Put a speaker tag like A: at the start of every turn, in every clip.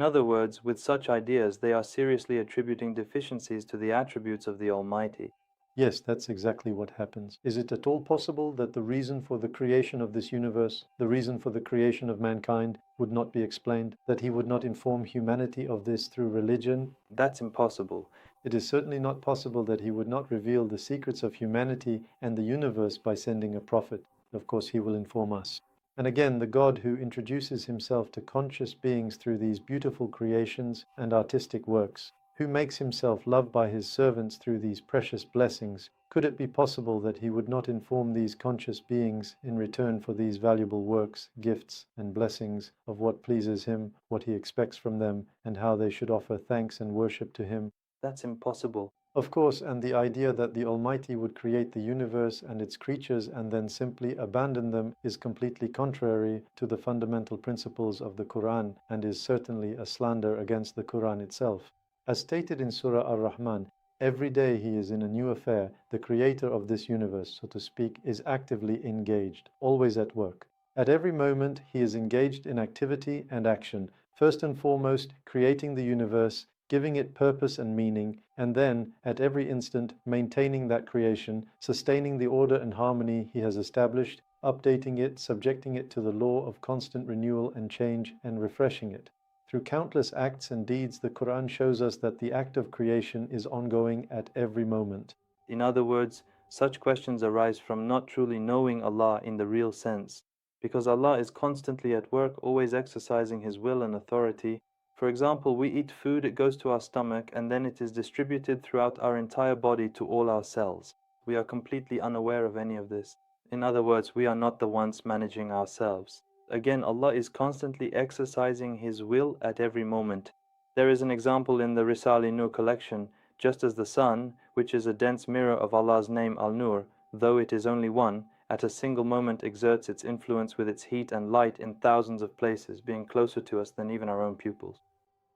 A: In other words, with such ideas, they are seriously attributing deficiencies to the attributes of the Almighty.
B: Yes, that's exactly what happens. Is it at all possible that the reason for the creation of this universe, the reason for the creation of mankind, would not be explained? That he would not inform humanity of this through religion?
A: That's impossible.
B: It is certainly not possible that he would not reveal the secrets of humanity and the universe by sending a prophet. Of course, he will inform us. And again, the God who introduces himself to conscious beings through these beautiful creations and artistic works, who makes himself loved by his servants through these precious blessings, could it be possible that he would not inform these conscious beings in return for these valuable works, gifts, and blessings of what pleases him, what he expects from them, and how they should offer thanks and worship to him?
A: That's impossible.
B: Of course, and the idea that the Almighty would create the universe and its creatures and then simply abandon them is completely contrary to the fundamental principles of the Quran and is certainly a slander against the Quran itself. As stated in Surah Ar-Rahman, every day he is in a new affair. The creator of this universe, so to speak, is actively engaged, always at work. At every moment he is engaged in activity and action, first and foremost creating the universe, giving it purpose and meaning, and then, at every instant, maintaining that creation, sustaining the order and harmony he has established, updating it, subjecting it to the law of constant renewal and change, and refreshing it. Through countless acts and deeds, the Quran shows us that the act of creation is ongoing at every moment.
A: In other words, such questions arise from not truly knowing Allah in the real sense, because Allah is constantly at work, always exercising His will and authority. For example, we eat food, it goes to our stomach, and then it is distributed throughout our entire body to all our cells. We are completely unaware of any of this. In other words, we are not the ones managing ourselves. Again, Allah is constantly exercising His will at every moment. There is an example in the Risale-i-Nur collection. Just as the sun, which is a dense mirror of Allah's name Al-Nur, though it is only one, at a single moment exerts its influence with its heat and light in thousands of places, being closer to us than even our own pupils.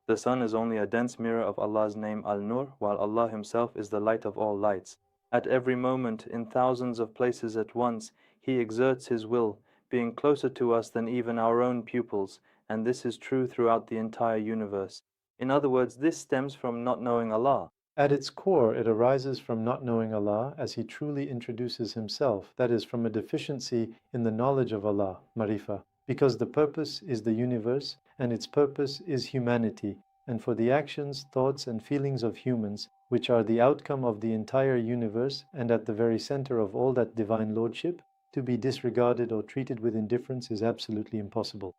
A: The sun is only a dense mirror of Allah's name Al-Nur, while Allah Himself is the light of all lights. At every moment, in thousands of places at once, He exerts His will, being closer to us than even our own pupils, and this is true throughout the entire universe. In other words, this stems from not knowing Allah.
B: At its core, it arises from not knowing Allah as He truly introduces Himself, that is, from a deficiency in the knowledge of Allah, marifa, because the purpose is the universe and its purpose is humanity, and for the actions, thoughts, and feelings of humans, which are the outcome of the entire universe and at the very center of all that divine lordship, to be disregarded or treated with indifference is absolutely impossible.